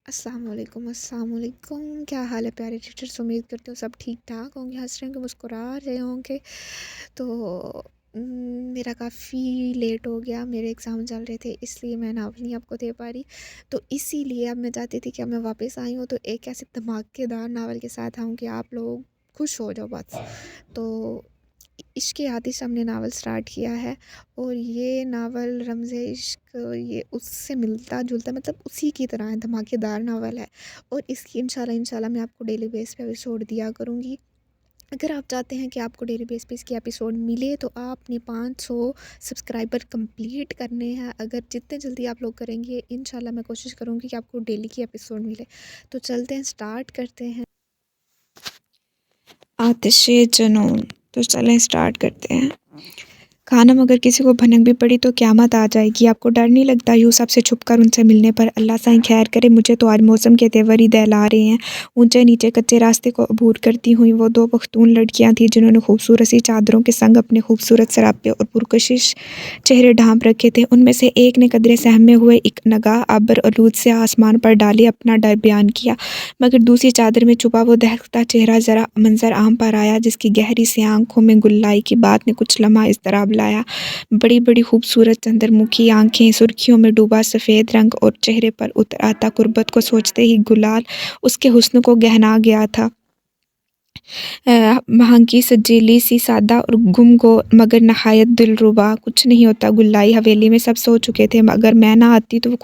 السلام علیکم کیا حال ہے پیارے ٹیچرس، امید کرتے ہو سب ٹھیک ٹھاک ہوں گے، ہنس رہے ہوں گے، مسکرا رہے ہوں گے۔ تو میرا کافی لیٹ ہو گیا، میرے ایگزام چل رہے تھے، اس لیے میں ناول نہیں آپ کو دے پا رہی۔ تو اسی لیے اب میں چاہتی تھی کہ اب میں واپس آئی ہوں تو ایک ایسے دھماکے دار ناول کے ساتھ آؤں کہ آپ لوگ خوش ہو جاؤ بس۔ تو عشق آتش ہم نے ناول سٹارٹ کیا ہے، اور یہ ناول رمز عشق یہ اس سے ملتا جلتا، مطلب اسی کی طرح ہے، دھماکے دار ناول ہے۔ اور اس کی انشاءاللہ میں آپ کو ڈیلی بیس پہ ایپیسوڈ دیا کروں گی۔ اگر آپ چاہتے ہیں کہ آپ کو ڈیلی بیس پہ اس کی ایپیسوڈ ملے تو آپ نے 500 سبسکرائبر کمپلیٹ کرنے ہیں۔ اگر جتنے جلدی آپ لوگ کریں گے انشاءاللہ میں کوشش کروں گی کہ آپ کو ڈیلی کی ایپیسوڈ ملے۔ تو چلتے ہیں، سٹارٹ کرتے ہیں آتش جنون۔ تو چلیں سٹارٹ کرتے ہیں۔ خانم، اگر کسی کو بھنک بھی پڑی تو قیامت آ جائے گی، آپ کو ڈر نہیں لگتا یوسف سے چھپ کر ان سے ملنے پر؟ اللہ سائیں خیر کرے، مجھے تو آج موسم کے تیور ہی دہلا رہے ہیں۔ اونچے نیچے کچے راستے کو عبور کرتی ہوئی وہ دو پختون لڑکیاں تھیں جنہوں نے خوبصورت سی چادروں کے سنگ اپنے خوبصورت سراپے اور پرکشش چہرے ڈھانپ رکھے تھے۔ ان میں سے ایک نے قدرے سہمے ہوئے ایک نگاہ ابر آلود سے آسمان پر ڈالے اپنا ڈر بیان کیا، مگر دوسری چادر میں چھپا وہ دہکتا چہرہ ذرا منظر عام پر آیا، جس کی گہری سی آنکھوں میں گلائی کی بات نے کچھ لمحہ اضطراب لایا۔ بڑی بڑی خوبصورت چندر مکھی آنکھیں، سرخیوں میں ڈوبا سفید رنگ اور چہرے پر اتر آتا قربت کو سوچتے ہی گلال اس کے حسن کو گہنا گیا تھا۔ مہنگی سجیلی سی، سادہ اور گم گو مگر نہایت دلربا۔ کچھ نہیں ہوتا گلائی، حویلی میں سب سو چکے تھے، اگر میں نہ آتی تو وہ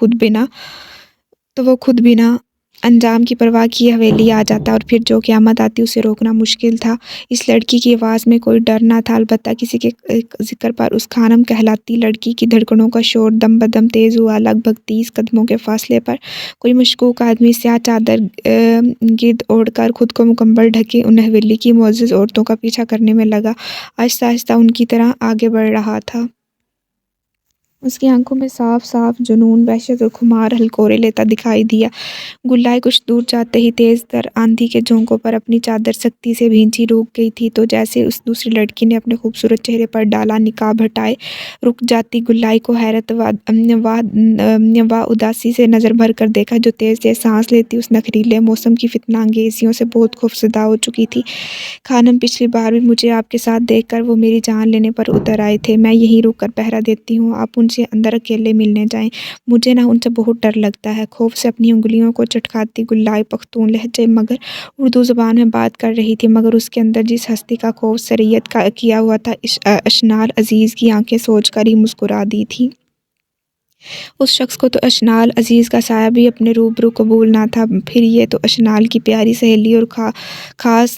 خود بنا انجام کی پرواہ کیے حویلی آ جاتا، اور پھر جو قیامت آتی اسے روکنا مشکل تھا۔ اس لڑکی کی آواز میں کوئی ڈر نہ تھا، البتہ کسی کے ذکر پر اس خانم کہلاتی لڑکی کی دھڑکنوں کا شور دم بدم تیز ہوا۔ لگ بھگ 30 قدموں کے فاصلے پر کوئی مشکوک آدمی سیاہ چادر گرد اوڑھ کر خود کو مکمل ڈھکے ان حویلی کی معزز عورتوں کا پیچھا کرنے میں لگا، آہستہ آہستہ ان کی طرح آگے بڑھ رہا تھا۔ اس کی آنکھوں میں صاف صاف جنون، وحشت اور خمار ہلکورے لیتا دکھائی دیا۔ گلائی کچھ دور جاتے ہی تیز تر آندھی کے جھونکوں پر اپنی چادر سختی سے بھینچی روک گئی تھی، تو جیسے اس دوسری لڑکی نے اپنے خوبصورت چہرے پر ڈالا نقاب ہٹائے رک جاتی۔ گلائی کو حیرت و اداسی سے نظر بھر کر دیکھا، جو تیز تیز سانس لیتی اس نخریلے موسم کی فتنہ انگیزیوں سے بہت خوفزدہ ہو چکی تھی۔ خانم، پچھلی بار بھی مجھے آپ کے ساتھ دیکھ کر وہ میری جان لینے پر اتر آئے تھے، میں یہیں رک کر پہرا دیتی ہوں، آپ ان سے اندر اکیلے ملنے جائیں، مجھے نہ ان سے بہت ڈر لگتا ہے۔ خوف سے اپنی انگلیوں کو چٹکھاتی گلائی پختون لہجے مگر اردو زبان میں بات کر رہی تھی، مگر اس کے اندر جس ہستی کا خوف سرایت کیا ہوا تھا، اشنال عزیز کی آنکھیں سوچ کر ہی مسکرا دی تھی۔ اس شخص کو تو اشنال عزیز کا سایہ بھی اپنے روبرو قبول نہ تھا، پھر یہ تو اشنال کی پیاری سہیلی اور خاص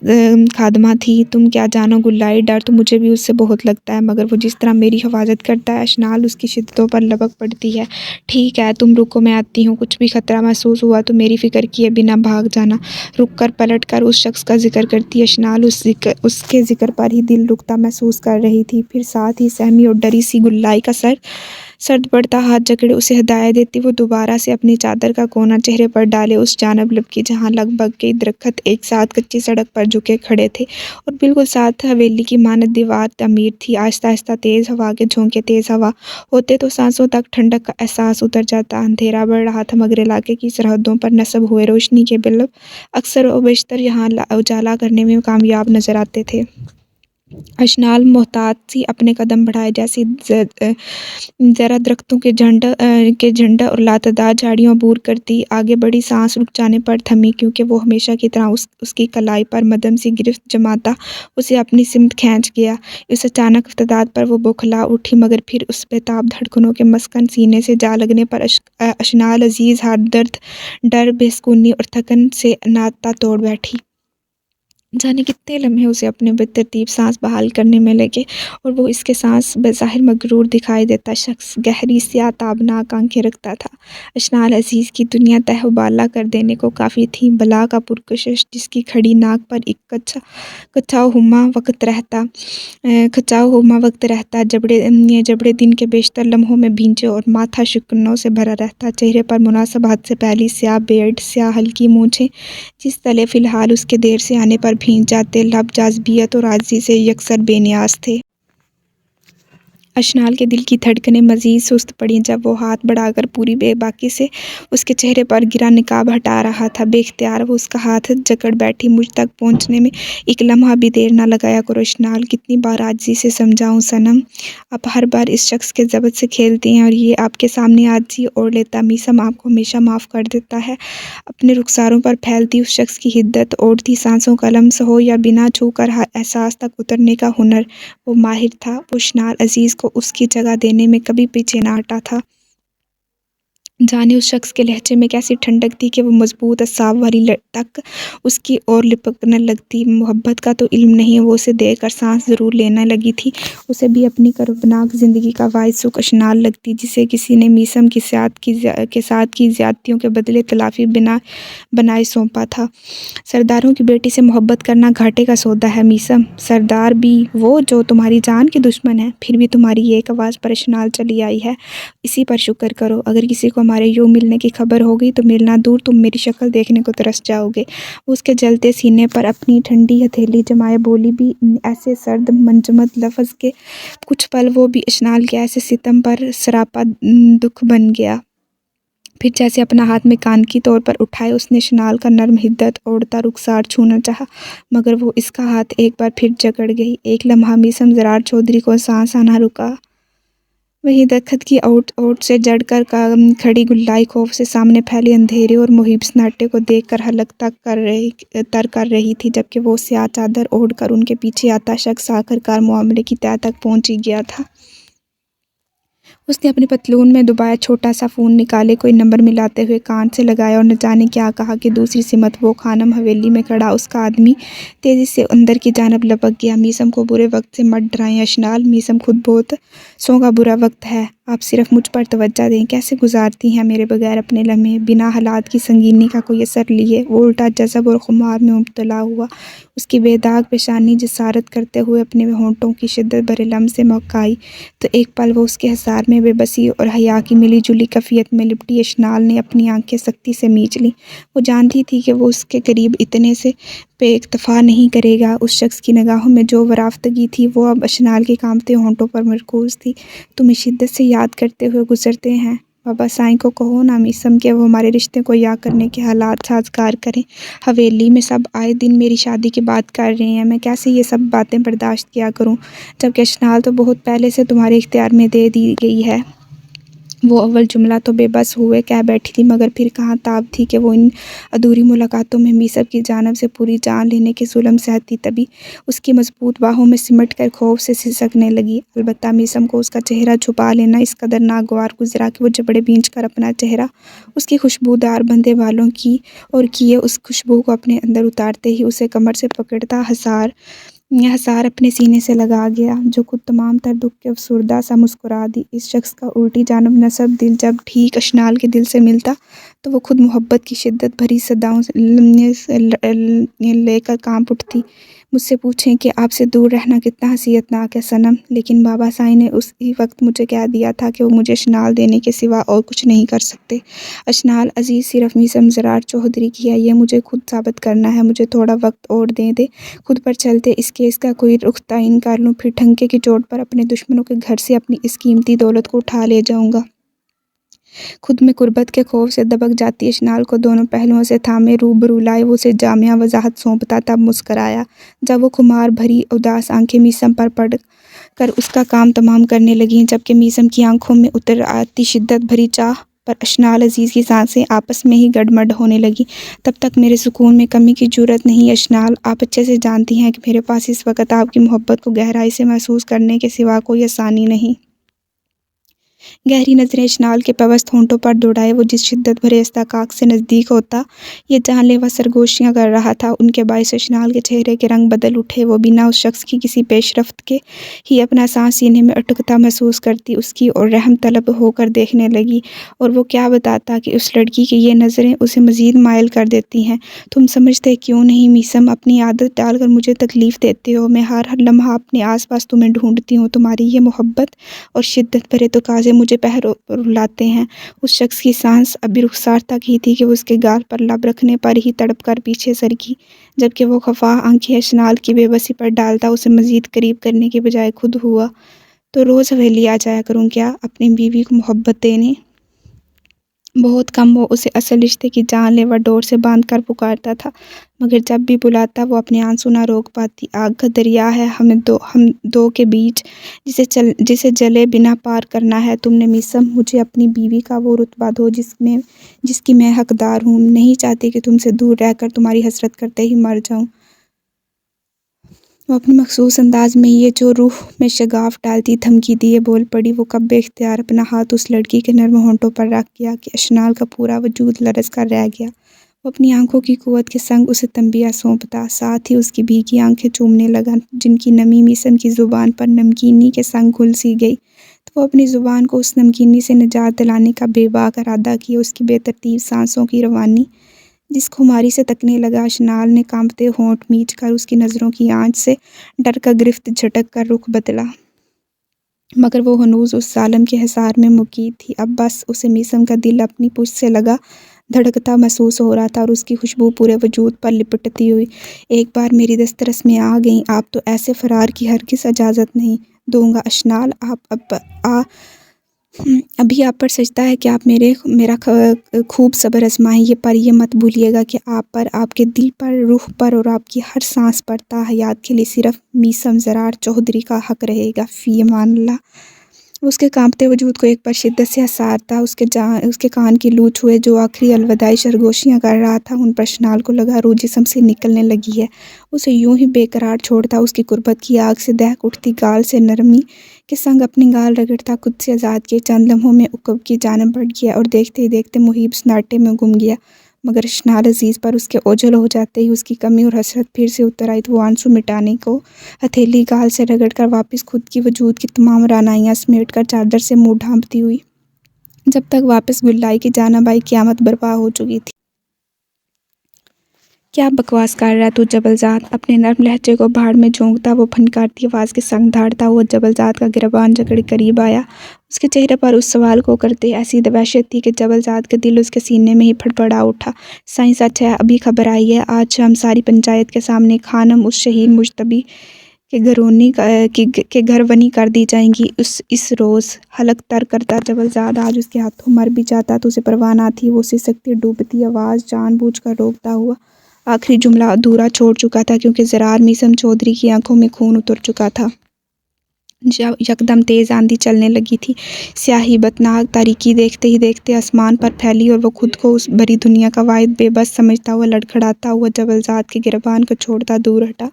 خادمہ تھی۔ تم کیا جانو گلائی، ڈر تو مجھے بھی اس سے بہت لگتا ہے، مگر وہ جس طرح میری حفاظت کرتا ہے اشنال، اس کی شدتوں پر لبک پڑتی ہے۔ ٹھیک ہے تم رکو، میں آتی ہوں، کچھ بھی خطرہ محسوس ہوا تو میری فکر کیے بنا بھاگ جانا۔ رک کر پلٹ کر اس شخص کا ذکر کرتی اشنال اس کے ذکر پر ہی دل رکتا محسوس کر رہی تھی، پھر ساتھ ہی سہمی اور ڈری سی گلائی کا سرد پڑتا ہاتھ جکڑے اسے ہدایت دیتی وہ دوبارہ سے اپنی چادر کا کونا چہرے پر ڈالے اس جانب لپکی جہاں لگ بھگ کئی درخت ایک ساتھ کچی سڑک پر جھکے کھڑے تھے، اور بالکل ساتھ حویلی کی مانند دیوار تعمیر تھی۔ آہستہ آہستہ تیز ہوا کے جھونکے تیز ہوا ہوتے تو سانسوں تک ٹھنڈک کا احساس اتر جاتا۔ اندھیرا بڑھ رہا تھا، مگر علاقے کی سرحدوں پر نصب ہوئے روشنی کے بلب اکثر و بیشتر یہاں اجالا کرنے میں کامیاب نظر آتے تھے۔ اشنال محتاط سی اپنے قدم بڑھائے، جیسے ذرا درختوں کے جھنڈ اور لاتعداد جھاڑیوں عبور کرتی آگے بڑھی، سانس رک جانے پر تھمی، کیونکہ وہ ہمیشہ کی طرح اس کی کلائی پر مدھم سی گرفت جماتا اسے اپنی سمت کھینچ گیا۔ اس اچانک افتادات پر وہ بوکھلا اٹھی، مگر پھر اس بےتاب دھڑکنوں کے مسکن سینے سے جا لگنے پر اشنال عزیز ہر درد، ڈر، بے سکونی اور تھکن سے ناطہ توڑ بیٹھی۔ جانے کتنے لمحے اسے اپنے بترتیب سانس بحال کرنے میں لگے، اور وہ اس کے سانس بظاہر مغرور دکھائی دیتا شخص گہری سیاہ تابناک آنکھیں رکھتا تھا۔ اشنال عزیز کی دنیا تہ و بالا کر دینے کو کافی تھی۔ بلا کا پرکشش، جس کی کھڑی ناک پر ایک کچاؤ ہما وقت رہتا، جبڑے دن کے بیشتر لمحوں میں بھینچے اور ماتھا شکنوں سے بھرا رہتا، چہرے پر مناسب حد سے پھیلی سیاہ بیرڈ، سیاہ ہلکی مونچھیں جس تلے فی الحال اس کے دیر سے آنے پر بھینچ جاتے، لب جاذبیت اور عاجزی سے یکسر بے نیاز تھے۔ اشنال کے دل کی دھڑکنیں مزید سست پڑیں جب وہ ہاتھ بڑھا کر پوری بے باکی سے اس کے چہرے پر گرا نقاب ہٹا رہا تھا۔ بے اختیار وہ اس کا ہاتھ جکڑ بیٹھی۔ مجھ تک پہنچنے میں ایک لمحہ بھی دیر نہ لگایا کرو اشنال، کتنی بار عاجزی سے سمجھاؤں صنم، آپ ہر بار اس شخص کے ضبط سے کھیلتی ہیں اور یہ آپ کے سامنے عاجزی اوڑھ لیتا۔ میثم آپ کو ہمیشہ معاف کر دیتا ہے۔ اپنے رخساروں پر پھیلتی اس شخص کی حدت، اوڑھتی سانسوں کا لمس ہو یا بنا چھو کر احساس تک اترنے کا ہنر، وہ ماہر تھا۔ وہ اشنال عزیز کو اس کی جگہ دینے میں کبھی پیچھے نہ ہٹا تھا۔ جانے اس شخص کے لہجے میں کیسی ٹھنڈک تھی کہ وہ مضبوط اعصاب والی لٹک اس کی اور لپکنے لگتی۔ محبت کا تو علم نہیں، وہ اسے دیکھ کر سانس ضرور لینے لگی تھی۔ اسے بھی اپنی کربناک زندگی کا واحد سکھ اشنال لگتی، جسے کسی نے میثم کے ساتھ کی زیادتیوں کے بدلے تلافی بنائے سونپا تھا۔ سرداروں کی بیٹی سے محبت کرنا گھاٹے کا سودا ہے میثم، سردار بھی وہ جو تمہاری جان کے دشمن ہے۔ پھر بھی تمہاری ایک آواز پر اشنال چلی آئی ہے، اسی پر شکر کرو۔ اگر کسی کو ہمارے یوں ملنے کی خبر ہوگی تو ملنا دور تم میری شکل دیکھنے کو ترس جاؤ گے۔ وہ اس کے جلتے سینے پر اپنی ٹھنڈی ہتھیلی جمائے بولی، بھی ایسے سرد منجمد لفظ کہ کچھ پل وہ بھی اشنال کے ایسے ستم پر سراپا دکھ بن گیا۔ پھر جیسے اپنا ہاتھ میں کان کی طور پر اٹھائے اس نے اشنال کا نرم حدت اوڑھتا رخسار چھونا چاہا، مگر وہ اس کا ہاتھ ایک بار پھر جکڑ گئی۔ ایک لمحہ میثم زرار چودھری کو سانس آنا رکا۔ وہیں درخت کی اوٹ سے جڑ کر کھڑی گلائی خوف سے سامنے پھیلے اندھیرے اور مہیب سناٹے کو دیکھ کر حلق تک کر رہی تھی، جبکہ وہ سیاہ چادر اوڑھ کر ان کے پیچھے آتا شخص آخرکار معاملے کی تہہ تک پہنچ ہی گیا تھا۔ اس نے اپنی پتلون میں دبایا چھوٹا سا فون نکالے، کوئی نمبر ملاتے ہوئے کان سے لگایا اور نہ جانے کیا کہا کہ دوسری سمت وہ خانم حویلی میں کھڑا اس کا آدمی تیزی سے اندر کی جانب لپک گیا۔ میثم کو برے وقت سے مت ڈرائیں اشنال، میثم خود بہت سوں کا برا وقت ہے، آپ صرف مجھ پر توجہ دیں۔ کیسے گزارتی ہیں میرے بغیر اپنے لمحے، بنا حالات کی سنگینی کا کوئی اثر لیے؟ وہ الٹا جذب اور خمار میں مبتلا ہوا، اس کی بے داغ پیشانی جسارت کرتے ہوئے اپنے ہونٹوں کی شدت بھرے لمس سے مہکائی تو ایک پل وہ اس کے حصار میں بے بسی اور حیا کی ملی جلی کیفیت میں لپٹی۔ اشنال نے اپنی آنکھیں سختی سے میچ لیں، وہ جانتی تھی کہ وہ اس کے قریب اتنے سے پہ اکتفا نہیں کرے گا۔ اس شخص کی نگاہوں میں جو ورافتگی تھی وہ اب اشنال کے کانپتے ہونٹوں پر مرکوز تھی۔ تمہیں شدت سے یاد کرتے ہوئے گزرتے ہیں، بابا سائیں کو کہو نا میثم کہ وہ ہمارے رشتے کو یا کرنے کے حالات سازگار کریں۔ حویلی میں سب آئے دن میری شادی کی بات کر رہے ہیں، میں کیسے یہ سب باتیں برداشت کیا کروں، جبکہ اشنال تو بہت پہلے سے تمہارے اختیار میں دے دی گئی ہے۔ وہ اول جملہ تو بے بس ہوئے کہہ بیٹھی تھی، مگر پھر کہاں تاب تھی کہ وہ ان ادھوری ملاقاتوں میں میثم کی جانب سے پوری جان لینے کے ظلم سہتی۔ تبھی اس کی مضبوط باہوں میں سمٹ کر خوف سے سسکنے لگی۔ البتہ میثم کو اس کا چہرہ چھپا لینا اس قدر ناگوار گزرا کہ وہ جبڑے بھینچ کر اپنا چہرہ اس کی خوشبودار بندھے بالوں کی اور کیے اس خوشبو کو اپنے اندر اتارتے ہی اسے کمر سے پکڑتا حصار اپنے سینے سے لگا گیا۔ جو خود تمام تر دکھ کے افسردہ سا مسکرا دی۔ اس شخص کا الٹی جانب نصب دل جب ٹھیک اشنال کے دل سے ملتا تو وہ خود محبت کی شدت بھری صداؤں لے کر کانپ اٹھتی۔ مجھ سے پوچھیں کہ آپ سے دور رہنا کتنا حسیت ناک ہے صنم، لیکن بابا سائیں نے اسی وقت مجھے کہہ دیا تھا کہ وہ مجھے اشنال دینے کے سوا اور کچھ نہیں کر سکتے۔ اشنال عزیز صرف میثم زرار چودھری کی ہے، یہ مجھے خود ثابت کرنا ہے۔ مجھے تھوڑا وقت اور دے خود پر چلتے اس کیس کا کوئی رخ تعین کر لوں، پھر ڈھنکے کی چوٹ پر اپنے دشمنوں کے گھر سے اپنی اس قیمتی دولت کو اٹھا لے جاؤں گا۔ خود میں قربت کے خوف سے دبک جاتی اشنال کو دونوں پہلوؤں سے تھامے روبرو لائے وہ اسے جامعہ وضاحت سونپتا تب مسکرایا جب وہ خمار بھری اداس آنکھیں میثم پر پڑ کر اس کا کام تمام کرنے لگیں، جبکہ میثم کی آنکھوں میں اتر آتی شدت بھری چاہ پر اشنال عزیز کی سانسیں آپس میں ہی گڈمڈ ہونے لگیں۔ تب تک میرے سکون میں کمی کی جرات نہیں اشنال، آپ اچھے سے جانتی ہیں کہ میرے پاس اس وقت آپ کی محبت کو گہرائی سے محسوس کرنے کے سوا کوئی آسانی نہیں۔ گہری نظریں اشنال کے پیوست ہونٹوں پر دوڑائے، وہ جس شدت بھرے استحقاق سے نزدیک ہوتا یہ جان لیوا سرگوشیاں کر رہا تھا، ان کے باعث اشنال کے چہرے کے رنگ بدل اٹھے۔ وہ بنا اس شخص کی کسی پیش رفت کے ہی اپنا سانس سینے میں اٹکتا محسوس کرتی، اس کی اور رحم طلب ہو کر دیکھنے لگی۔ اور وہ کیا بتاتا کہ اس لڑکی کی یہ نظریں اسے مزید مائل کر دیتی ہیں۔ تم سمجھتے کیوں نہیں میثم، اپنی عادت ڈال کر مجھے تکلیف دیتے ہو، میں ہر لمحہ اپنے آس پاس تمہیں ڈھونڈتی ہوں، تمہاری یہ محبت اور شدت بھرے تقاضے مجھے رلاتے ہیں۔ اس شخص کی سانس ابھی رخسار تک ہی تھی کہ وہ اس کے گال پر لب رکھنے پر ہی تڑپ کر پیچھے سرکی، جبکہ وہ خفا آنکھیں اشنال کی بے بسی پر ڈالتا اسے مزید قریب کرنے کے بجائے خود ہوا تو روز حویلی آ جایا کروں کیا اپنی بیوی کو محبت دینے؟ بہت کم وہ اسے اصل رشتے کی جان لیوا ڈور سے باندھ کر پکارتا تھا، مگر جب بھی بلاتا وہ اپنے آنسو نہ روک پاتی۔ آگ کا دریا ہے ہم دو کے بیچ، جسے جلے بنا پار کرنا ہے تم نے میثم۔ مجھے اپنی بیوی کا وہ رتبہ دو جس کی میں حقدار ہوں۔ نہیں چاہتی کہ تم سے دور رہ کر تمہاری حسرت کرتے ہی مر جاؤں۔ وہ اپنے مخصوص انداز میں یہ جو روح میں شگاف ڈالتی دھمکی دیے بول پڑی۔ وہ کب بے اختیار اپنا ہاتھ اس لڑکی کے نرم ہونٹوں پر رکھ گیا کہ اشنال کا پورا وجود لرز کر رہ گیا۔ وہ اپنی آنکھوں کی قوت کے سنگ اسے تنبیہ سونپتا، ساتھ ہی اس کی بھیگی آنکھیں چومنے لگا جن کی نمی میثم کی زبان پر نمکینی کے سنگ گھل سی گئی، تو وہ اپنی زبان کو اس نمکینی سے نجات دلانے کا بے باک ارادہ کیے۔ اس کی بے ترتیب سانسوں کی روانی جس خماری سے تکنے لگا، اشنال نے کانپتے ہونٹ مینچ کر اس کی نظروں کی آنچ سے ڈر کر گرفت جھٹک کر رخ بدلا، مگر وہ ہنوز اس ظالم کے حصار میں مقید تھی۔ اب بس اسے میثم کا دل اپنی پشت سے لگا دھڑکتا محسوس ہو رہا تھا اور اس کی خوشبو پورے وجود پر لپٹتی ہوئی ایک بار میری دسترس میں آ گئیں۔ آپ تو ایسے فرار کی ہرگز اجازت نہیں دوں گا اشنال۔ ابھی آپ پر سجدہ ہے کہ آپ میرا خوب صبر آزمائیں، پر یہ مت بھولیے گا کہ آپ پر، آپ کے دل پر، روح پر اور آپ کی ہر سانس پر تا حیات کے لیے صرف میثم زرار چوہدری کا حق رہے گا۔ فی امان اللہ۔ اس کے کانپتے وجود کو ایک بار شدت سے حسار تھا۔ اس کے کان کی لو چھوئے جو آخری الوداعی سرگوشیاں کر رہا تھا ان پر اشنال کو لگا روح جسم سے نکلنے لگی ہے۔ اسے یوں ہی بے قرار چھوڑتا، اس کی قربت کی آگ سے دہک اٹھتی گال سے نرمی کے سنگ اپنی گال رگڑتا خود سے آزاد کیے چند لمحوں میں عقب کی جانب بڑھ گیا اور دیکھتے ہی دیکھتے محیب سناٹے میں گم گیا، مگر اشنال عزیز پر اس کے اوجھل ہو جاتے ہی اس کی کمی اور حسرت پھر سے اتر آئی، تو وہ آنسو مٹانے کو ہتھیلی گال سے رگڑ کر واپس خود کی وجود کی تمام رعنائیاں سمیٹ کر چادر سے منہ ڈھانپتی ہوئی جب تک واپس گلائی کی جانب آئی قیامت برپا ہو چکی تھی۔ کیا بکواس کر رہا ہے تو جبل زاد؟ اپنے نرم لہجے کو بھاڑ میں جھونکتا وہ پھنکارتی آواز کے سنگ دھاڑتا ہوا جبل زاد کا گریباں جکڑ قریب آیا۔ اس کے چہرے پر اس سوال کو کرتے ایسی وحشت تھی کہ جبل زاد کا دل اس کے سینے میں ہی پھڑپڑا اٹھا۔ سائیں سچ ہے، ابھی خبر آئی ہے، آج شام ساری پنچایت کے سامنے خانم اس شہید مجتبی کے گھرونی کر دی جائے گی۔ اس روز حلق تر کرتا جبل زاد آج اس کے ہاتھوں مر بھی جاتا تو اسے پرواہ نہ تھی۔ وہ سسکتی ڈوبتی آواز جان بوجھ کر روکتا ہوا آخری جملہ ادھورا چھوڑ چکا تھا کیونکہ زرار میثم چودھری کی آنکھوں میں خون اتر چکا تھا۔ یکدم تیز آندھی چلنے لگی تھی، سیاہی بتناک تاریکی دیکھتے ہی دیکھتے آسمان پر پھیلی اور وہ خود کو اس بری دنیا کا واحد بے بس سمجھتا ہوا لڑکھڑاتا ہوا جبل زاد کے گریبان کو چھوڑتا دور ہٹا۔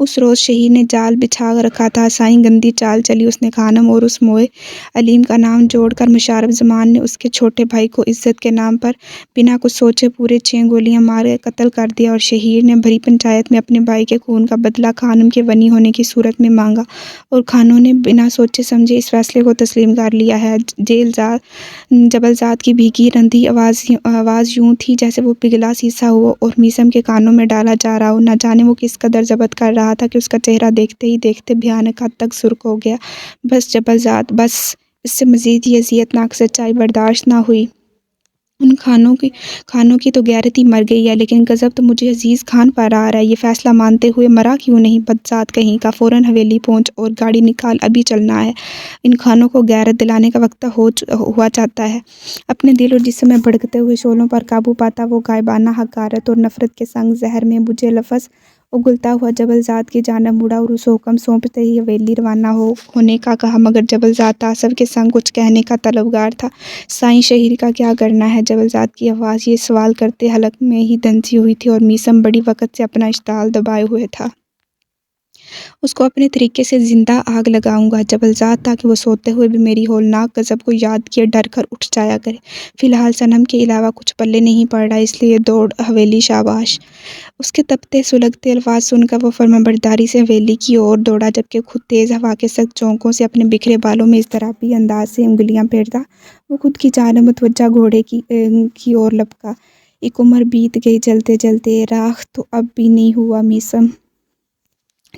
اس روز شہید نے جال بچھا رکھا تھا، سائیں گندی چال چلی، اس نے خانم اور اس موئے علیم کا نام جوڑ کر مشرف زمان نے اس کے چھوٹے بھائی کو عزت کے نام پر بنا کچھ سوچے پورے 6 گولیاں مار قتل کر دیا، اور شہید نے بھری پنچایت میں اپنے بھائی کے خون کا بدلہ خانم کے ونی ہونے کی صورت میں مانگا، اور خانوں نے بنا سوچے سمجھے اس فیصلے کو تسلیم کر لیا ہے۔ جبل زاد کی بھیگی رندھی آواز یوں تھی جیسے وہ پگھلا سیسا ہو اور میثم کے کانوں میں ڈالا جا رہا ہو۔ نہ جانے وہ کس قدر ضبط کر رہا تھا کہ اس کا چہرہ دیکھتے ہی دیکھتے بھیانک حد تک سرخ ہو گیا۔ بس جبل زاد، بس، اس سے مزید یہ اذیت ناک سچائی برداشت نہ ہوئی۔ ان خانوں کی تو غیرت ہی مر گئی ہے، لیکن غضب تو مجھے عزیز خان پر آ رہا ہے۔ یہ فیصلہ مانتے ہوئے مرا کیوں نہیں؟ بدذات کہیں کا، فوراً حویلی پہنچ اور گاڑی نکال، ابھی چلنا ہے۔ ان خانوں کو غیرت دلانے کا وقت ہوا چاہتا ہے۔ اپنے دل اور جسم میں بھڑکتے ہوئے شعلوں پر قابو پاتا وہ غائبانہ حقارت اور نفرت کے سنگ زہر میں بجھے لفظ اگلتا ہوا جبل زاد کی جانب مڑا اور اسے حکم سونپتے ہی حویلی روانہ ہونے کا کہا، مگر جبل زاد تعصب کے سنگ کچھ کہنے کا طلبگار تھا۔ سائیں شہید کا کیا کرنا ہے؟ جبل زاد کی آواز یہ سوال کرتے حلق میں ہی دھنسی ہوئی تھی اور میثم بڑی وقت سے اپنا اشتعال دبائے ہوئے تھا۔ اس کو اپنے طریقے سے زندہ آگ لگاؤں گا جبل زاد، تاکہ وہ سوتے ہوئے بھی میری ہولناک غضب کو یاد کیے ڈر کر اٹھ جایا کرے۔ فی الحال صنم کے علاوہ کچھ پلے نہیں پڑ رہا، اس لیے دوڑ حویلی شاباش۔ اس کے تپتے سلگتے الفاظ سن کر وہ فرمانبرداری سے حویلی کی اور دوڑا، جبکہ خود تیز ہوا کے سخت جھونکوں سے اپنے بکھرے بالوں میں اضطرابی انداز سے انگلیاں پھیرتا وہ خود کی جانب متوجہ گھوڑے کی اور لپکا۔ ایک عمر بیت گئی چلتے چلتے، راکھ تو اب بھی نہیں ہوا میثم۔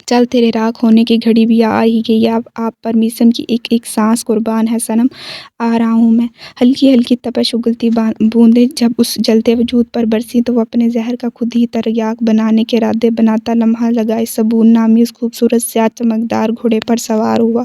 چل، تیرے راکھ ہونے کی گھڑی بھی آ ہی گئی ہے، اب آپ پر میثم کی ایک ایک سانس قربان ہے صنم، آ رہا ہوں میں۔ ہلکی ہلکی تپش اگلتی بوندیں جب اس جلتے وجود پر برسیں تو وہ اپنے زہر کا خود ہی تریاق بنانے کے ارادے بناتا لمحہ لگائے صبور نامی اس خوبصورت سیاہ چمکدار گھوڑے پر سوار ہوا۔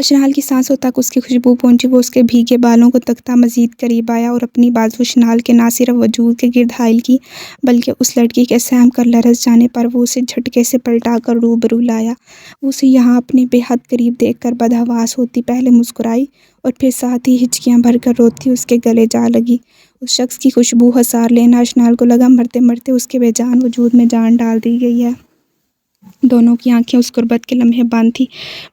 اشنال کی سانسوں تک اس کی خوشبو پہنچی۔ وہ اس کے بھیگے بالوں کو تکتا مزید قریب آیا اور اپنی بازو اشنال کے نہ صرف وجود کے گرد حائل کی بلکہ اس لڑکی کے سہم کر لرز جانے پر وہ اسے جھٹکے سے پلٹا کر روبرو لایا۔ وہ اسے یہاں اپنے بے حد قریب دیکھ کر بدحواس ہوتی پہلے مسکرائی اور پھر ساتھ ہی ہچکیاں بھر کر روتی اس کے گلے جا لگی۔ اس شخص کی خوشبو حسار لینا اشنال کو لگا مرتے مرتے اس کے بے جان وجود میں جان ڈال دی گئی ہے۔ دونوں کی آنکھیں اس قربت کے لمحے بند تھیں،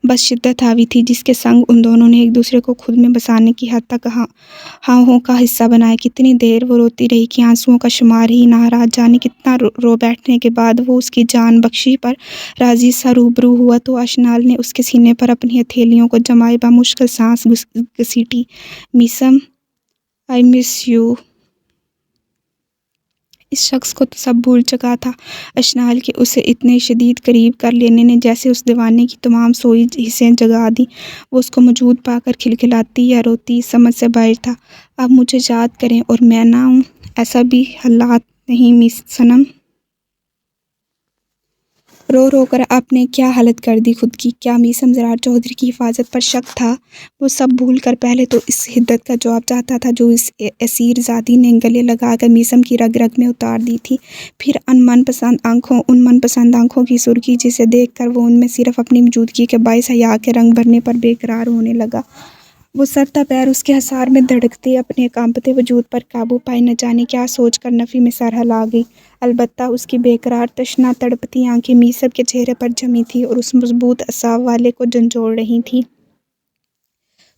بس شدت حاوی تھی جس کے سنگ ان دونوں نے ایک دوسرے کو خود میں بسانے کی حد تک ہاؤں کا حصہ بنایا۔ کتنی دیر وہ روتی رہی کہ آنسوؤں کا شمار ہی نہ رہا۔ جانے کتنا رو بیٹھنے کے بعد وہ اس کی جان بخشی پر راضی سا روبرو ہوا تو اشنال نے اس کے سینے پر اپنی ہتھیلیوں کو جمائے بمشکل سانس گھسیٹی۔ میسم، آئی مس یو۔ اس شخص کو تو سب بھول چکا تھا اشنال کے اسے اتنے شدید قریب کر لینے نے جیسے اس دیوانے کی تمام سوئی حسیں جگا دیں۔ وہ اس کو موجود پا کر کھلکھلاتی یا روتی سمجھ سے باہر تھا۔ اب مجھے یاد کریں اور میں نہ ہوں، ایسا بھی حالات نہیں مس صنم۔ رو رو کر آپ نے کیا حالت کر دی خود کی۔ کیا میسم زرار چودھری کی حفاظت پر شک تھا؟ وہ سب بھول کر پہلے تو اس حدت کا جواب چاہتا تھا جو اس اسیر زادی نے گلے لگا کر میسم کی رگ رگ میں اتار دی تھی۔ پھر ان من پسند آنکھوں کی سرخی جسے دیکھ کر وہ ان میں صرف اپنی موجودگی کے باعث حیا کے رنگ بھرنے پر بے قرار ہونے لگا۔ وہ سر تا پیر اس کے حصار میں دھڑکتے اپنے کانپتے وجود پر قابو پائے نہ جانے کیا سوچ کر نفی میں سر ہلا گئی۔ البتہ اس کی بے قرار تشنہ تڑپتی آنکھیں میسم کے چہرے پر جمی تھیں اور اس مضبوط اعصاب والے کو جھنجھوڑ رہی تھیں۔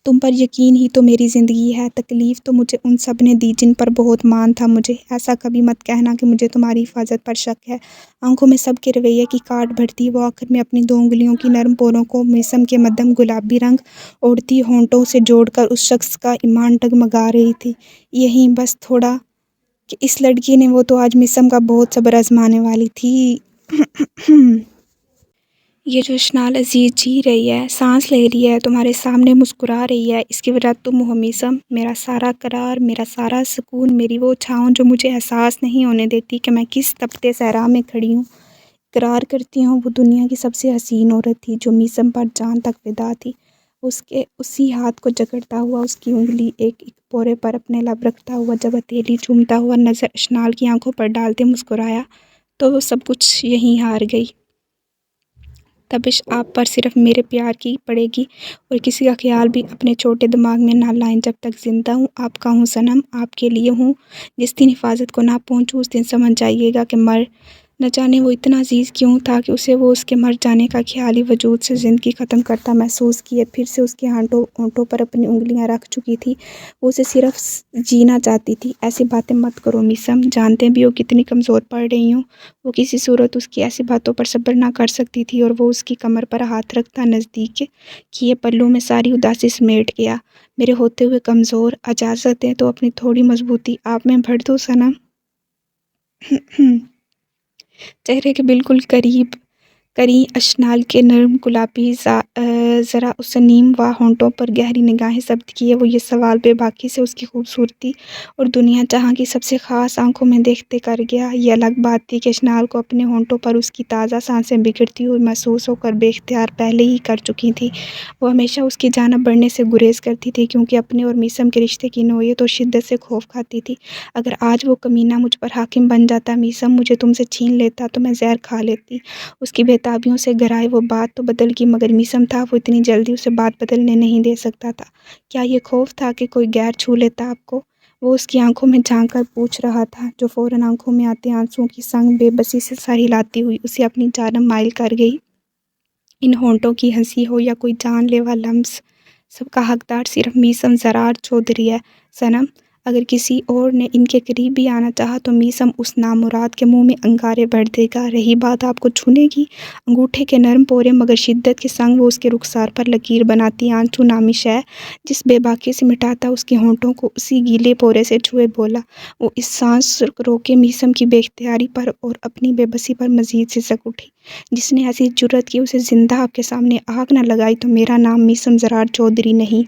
تم پر یقین ہی تو میری زندگی ہے۔ تکلیف تو مجھے ان سب نے دی جن پر بہت مان تھا مجھے۔ ایسا کبھی مت کہنا کہ مجھے تمہاری حفاظت پر شک ہے۔ آنکھوں میں سب کے رویے کی کاٹ بھرتی وہ آخر میں اپنی 2 انگلیوں کی نرم پوروں کو میسم کے مدھم گلابی رنگ اوڑھتی ہونٹوں سے جوڑ کر اس شخص کا ایمان ڈگمگا رہی تھی۔ یہیں بس تھوڑا کہ اس لڑکی نے وہ تو آج میسم کا بہت صبر آزمانے والی تھی۔ یہ جو اشنال عزیز جی رہی ہے، سانس لے رہی ہے، تمہارے سامنے مسکرا رہی ہے، اس کی وجہ تم ہو میسم۔ میرا سارا قرار، میرا سارا سکون، میری وہ چھاؤں جو مجھے احساس نہیں ہونے دیتی کہ میں کس تپتے صحرا میں کھڑی ہوں۔ اقرار کرتی ہوں وہ دنیا کی سب سے حسین عورت تھی جو میسم پر جان تک فدا تھی۔ اس کے اسی ہاتھ کو جکڑتا ہوا اس کی انگلی ایک ایک پورے پر اپنے لب رکھتا ہوا جب ہتھیلی چومتا ہوا نظر اشنال کی آنکھوں پر ڈالتے مسکرایا تو وہ سب کچھ یہیں ہار گئی۔ تپش آپ پر صرف میرے پیار کی پڑے گی اور کسی کا خیال بھی اپنے چھوٹے دماغ میں نہ لائیں جب تک زندہ ہوں۔ آپ کا ہوں صنم، آپ کے لیے ہوں۔ جس دن حفاظت کو نہ پہنچوں اس دن سمجھ جائیے گا کہ مر نہ جانے وہ اتنا عزیز کیوں تھا کہ اسے وہ اس کے مر جانے کا خیال ہی وجود سے زندگی ختم کرتا محسوس کیے۔ پھر سے اس کے ہونٹوں پر اپنی انگلیاں رکھ چکی تھی۔ وہ اسے صرف جینا چاہتی تھی۔ ایسی باتیں مت کرو میسم، جانتے بھی ہو کتنی کمزور پڑ رہی ہوں۔ وہ کسی صورت اس کی ایسی باتوں پر صبر نہ کر سکتی تھی اور وہ اس کی کمر پر ہاتھ رکھتا نزدیک کیے پلوں میں ساری اداسی سمیٹ گیا۔ میرے ہوتے ہوئے کمزور، اجازت دیں تو اپنی تھوڑی مضبوطی آپ میں بھر دوں صنم۔ چہرے کے بالکل قریب اشنال کے نرم گلابی ذرا اس نیم واہ ہونٹوں پر گہری نگاہیں ثبت کیے وہ یہ سوال بے باکی سے اس کی خوبصورتی اور دنیا جہاں کی سب سے خاص آنکھوں میں دیکھتے کر گیا۔ یہ الگ بات تھی کہ اشنال کو اپنے ہونٹوں پر اس کی تازہ سانسیں بگڑتی ہوئی محسوس ہو کر بے اختیار پہلے ہی کر چکی تھی۔ وہ ہمیشہ اس کی جانب بڑھنے سے گریز کرتی تھی کیونکہ اپنے اور میسم کے رشتے کی نوعیت اور شدت سے خوف کھاتی تھی۔ اگر آج وہ کمینہ مجھ پر حاکم بن جاتا میسم، مجھے تم سے چھین لیتا تو میں زہر کھا لیتی۔ اس کی بےتابیوں سے گھرائے وہ بات تو بدل گئی مگر میسم تھا وہ اتنی جلدی اسے بات بدلنے نہیں دے سکتا تھا۔ کیا یہ خوف تھا کہ کوئی غیر چھو لیتا آپ کو؟ وہ اس کی آنکھوں میں جھانک کر پوچھ رہا تھا جو فوراً آنکھوں میں آتے آنسوؤں کی سنگ بے بسی سے سر ہلاتی ہوئی اسے اپنی جانب مائل کر گئی۔ ان ہونٹوں کی ہنسی ہو یا کوئی جان لیوا لمس، سب کا حقدار صرف میسم زرار چودھری ہے صنم۔ اگر کسی اور نے ان کے قریب بھی آنا چاہا تو میسم اس نامراد کے منہ میں انگارے بھر دے گا۔ رہی بات آپ کو چھونے کی، انگوٹھے کے نرم پورے مگر شدت کے سنگ وہ اس کے رخسار پر لکیر بناتی آنسو نامی شے جس بے باکی سے مٹاتا اس کے ہونٹوں کو اسی گیلے پورے سے چھوئے بولا۔ وہ اس سانس روکے میسم کی بے اختیاری پر اور اپنی بے بسی پر مزید سسک اٹھی۔ جس نے ایسی جرأت کی اسے زندہ آپ کے سامنے آگ نہ لگائی تو میرا نام میسم زرار چودھری نہیں۔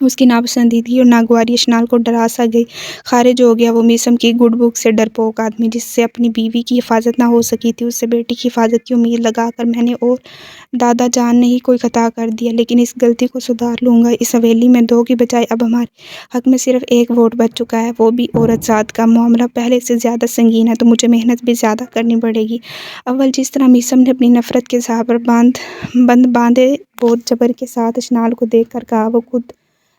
اس کی ناپسندیدگی اور ناگواری اشنال کو ڈرا سا گئی۔ خارج ہو گیا وہ میسم کی گڈ بک سے ڈرپوک آدمی، جس سے اپنی بیوی کی حفاظت نہ ہو سکی تھی، اس سے بیٹی کی حفاظت کی امید لگا کر میں نے اور دادا جان نے ہی کوئی خطا کر دیا، لیکن اس غلطی کو سدھار لوں گا۔ اس حویلی میں 2 کی بجائے اب ہمارے حق میں صرف 1 ووٹ بچ چکا ہے، وہ بھی عورت ذات کا۔ معاملہ پہلے سے زیادہ سنگین ہے، تو مجھے محنت بھی زیادہ کرنی پڑے گی۔ اول جس طرح میسم نے اپنی نفرت کے اظہار پر بند باندھے اور جبر کے ساتھ اشنال کو دیکھ کر کہا، وہ خود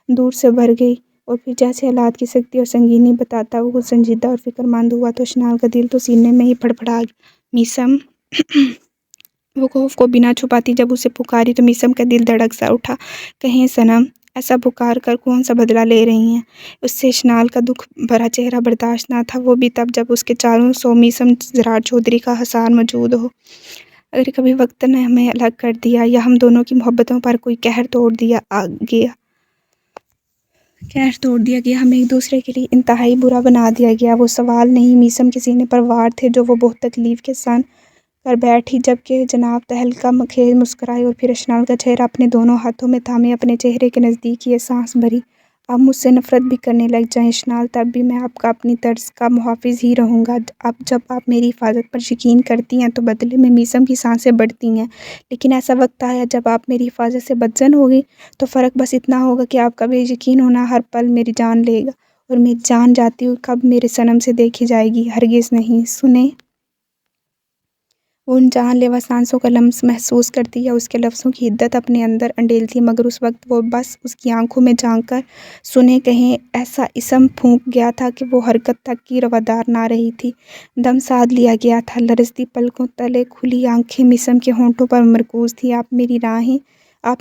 دور سے بھر گئی، اور پھر جیسے حالات کی سختی اور سنگینی بتاتا وہ خود سنجیدہ اور فکر مند ہوا، تو اشنال کا دل تو سینے میں ہی پھڑپڑا گیا۔ میسم وہ خوف کو بنا چھپاتی جب اسے پکاری تو میسم کا دل دھڑک سا اٹھا۔ کہیں صنم ایسا پکار کر کون سا بدلہ لے رہی ہیں؟ اس سے اشنال کا دکھ بھرا چہرہ برداشت نہ تھا، وہ بھی تب جب اس کے چاروں سو میسم زراعت چودھری کا حصار موجود ہو۔ اگر کبھی وقت نے ہمیں الگ کر دیا یا ہم دونوں کی محبتوں پر کوئی قہر توڑ دیا گیا، ہمیں ایک دوسرے کے لیے انتہائی برا بنا دیا گیا، وہ سوال نہیں، میسم کے سینے پر وار تھے جو وہ بہت تکلیف کے سن کر بیٹھی، جبکہ جناب تہلکہ خیز مسکرائی اور پھر اشنال کا چہرہ اپنے دونوں ہاتھوں میں تھامے اپنے چہرے کے نزدیک یہ سانس بھری۔ آپ مجھ سے نفرت بھی کرنے لگ جائیں اشنال، تب بھی میں آپ کا اپنی طرز کا محافظ ہی رہوں گا۔ جب آپ میری حفاظت پر یقین کرتی ہیں تو بدلے میں میسم کی سانسیں بڑھتی ہیں، لیکن ایسا وقت آیا جب آپ میری حفاظت سے بدظن ہوگی، تو فرق بس اتنا ہوگا کہ آپ کا بے یقین ہونا ہر پل میری جان لے گا، اور میری جان جاتی ہوئی کب میرے صنم سے دیکھی جائے گی؟ ہرگز نہیں۔ سنیں، وہ ان جان لیوا سانسوں کا لمس محسوس کرتی یا اس کے لفظوں کی حدت اپنے اندر انڈیلتی، مگر اس وقت وہ بس اس کی آنکھوں میں جھانک کر سنیں کہیں ایسا اسم پھونک گیا تھا کہ وہ حرکت تک کی روادار نہ رہی تھی۔ دم سادھ لیا گیا تھا، لرزتی پلکوں تلے کھلی آنکھیں میسم کے ہونٹوں پر مرکوز تھیں۔ آپ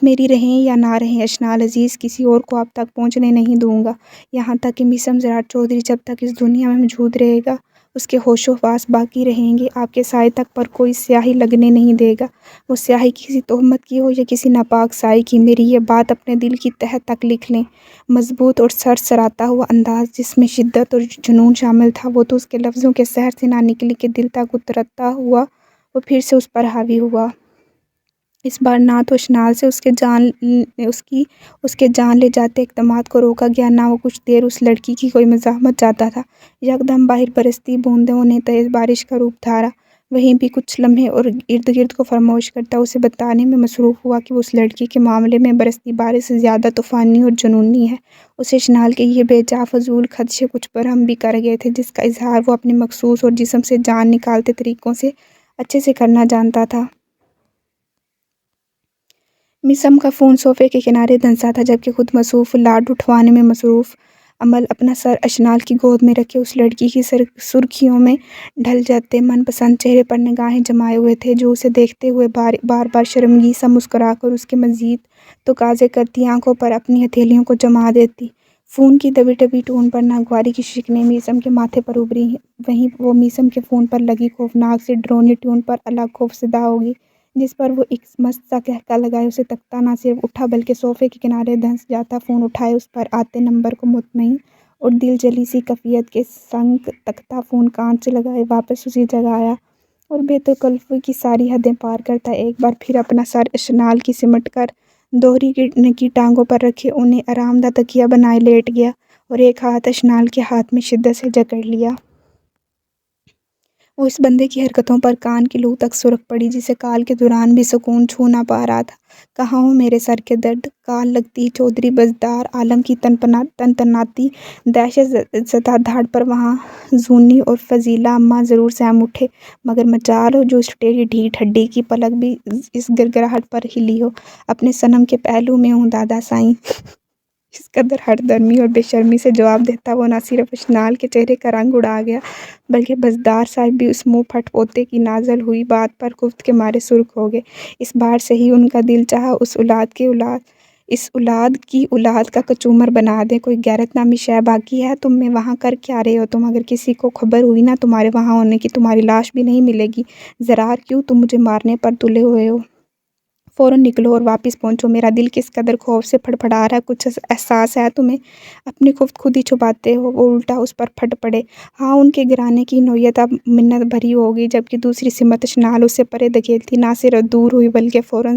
میری رہیں یا نہ رہیں اشنال عزیز، کسی اور کو آپ تک پہنچنے نہیں دوں گا، یہاں تک کہ میسم زراعت چودھری جب تک اس دنیا میں موجود رہے گا، اس کے ہوش و حواس باقی رہیں گے، آپ کے سائے تک پر کوئی سیاہی لگنے نہیں دے گا، وہ سیاہی کسی تہمت کی ہو یا کسی ناپاک سائے کی۔ میری یہ بات اپنے دل کی تہہ تک لکھ لیں۔ مضبوط اور سرسراتا ہوا انداز جس میں شدت اور جنون شامل تھا، وہ تو اس کے لفظوں کے سحر سے نہ نکلی کہ دل تک اترتا ہوا وہ پھر سے اس پر حاوی ہوا۔ اس بار نہ تو اشنال سے اس کے جان لے جاتے اقدامات کو روکا گیا، نہ وہ کچھ دیر اس لڑکی کی کوئی مزاحمت چاہتا تھا۔ یکدم باہر برستی بوندوں نے تیز بارش کا روپ دھارا۔ وہیں بھی کچھ لمحے اور ارد گرد کو فراموش کرتا اسے بتانے میں مصروف ہوا کہ وہ اس لڑکی کے معاملے میں برستی بارش سے زیادہ طوفانی اور جنونی ہے۔ اسے اشنال کے یہ بے جا فضول خدشے کچھ برہم بھی کر گئے تھے، جس کا اظہار وہ اپنے مخصوص اور جسم سے جان نکالتے طریقوں سے اچھے سے کرنا جانتا تھا۔ میسم کا فون صوفے کے کنارے دھنسا تھا، جبکہ خود مصروف لاڈ اٹھوانے میں مصروف عمل اپنا سر اشنال کی گود میں رکھے اس لڑکی کی سرخیوں میں ڈھل جاتے من پسند چہرے پر نگاہیں جمائے ہوئے تھے، جو اسے دیکھتے ہوئے بار بار شرمگی سا مسکرا کر اس کے مزید تقاضے کرتی آنکھوں پر اپنی ہتھیلیوں کو جما دیتی۔ فون کی دبی دبی ٹون پر ناگواری کی شکنیں میسم کے ماتھے پر ابھری، وہیں وہ میسم کے فون پر لگی خوفناک سی ڈرونی ٹون پر الگ خوف زدہ ہوگی، جس پر وہ ایک مست سا قہقہ لگائے اسے تکتا نہ صرف اٹھا بلکہ صوفے کے کنارے دھنس جاتا، فون اٹھائے، اس پر آتے نمبر کو مطمئن اور دل جلی سی کیفیت کے سنگ تکتا فون کان سے لگائے واپس اسی جگہ آیا، اور بے تکلفی کی ساری حدیں پار کرتا ایک بار پھر اپنا سر اشنال کی سمٹ کر دوہری کی ٹانگوں پر رکھے انہیں آرام دہ تکیہ بنائے لیٹ گیا، اور ایک ہاتھ اشنال کے ہاتھ میں شدت سے جکڑ لیا۔ وہ اس بندے کی حرکتوں پر کان کی لو تک سرخ پڑی، جسے کال کے دوران بھی سکون چھو نہ پا رہا تھا۔ کہاں ہو میرے سر کے درد؟ کال لگتی چودھری بزدار عالم کی تنتناتی دہشت زدہ دھڑ پر وہاں زونی اور فضیلہ اماں ضرور سہم اٹھے، مگر مجال ہو جو اس ٹیڑھی ڈھیٹ ہڈی کی پلک بھی اس گڑگڑاہٹ پر ہلی ہو۔ اپنے صنم کے پہلو میں ہوں دادا سائیں۔ اس قدر ہٹ درمی اور بے شرمی سے جواب دیتا وہ نہ صرف اشنال کے چہرے کا رنگ اڑا گیا، بلکہ بزدار صاحب بھی اس منہ پھٹ پوتے کی نازل ہوئی بات پر خفت کے مارے سرخ ہو گئے۔ اس بار سے ہی ان کا دل چاہا اس اولاد کی اولاد کا کچومر بنا دیں۔ کوئی غیرت نامی شے باقی ہے تم میں؟ وہاں کر کیا رہے ہو تم؟ اگر کسی کو خبر ہوئی نا تمہارے وہاں ہونے کی، تمہاری لاش بھی نہیں ملے گی۔ زرار کیوں تم مجھے مارنے پر تلے ہوئے ہو؟ فوراً نکلو اور واپس پہنچو۔ میرا دل کس قدر خوف سے پھڑپڑا رہا ہے، کچھ احساس ہے تمہیں؟ اپنی خفت خود ہی چھپاتے ہو۔ وہ الٹا اس پر پھٹ پڑے۔ ہاں، ان کے گرانے کی نوعیت اب منت بھری ہوگی، جبکہ دوسری سمت اشنال اسے پرے دھکیلتی نہ صرف دور ہوئی بلکہ فوراً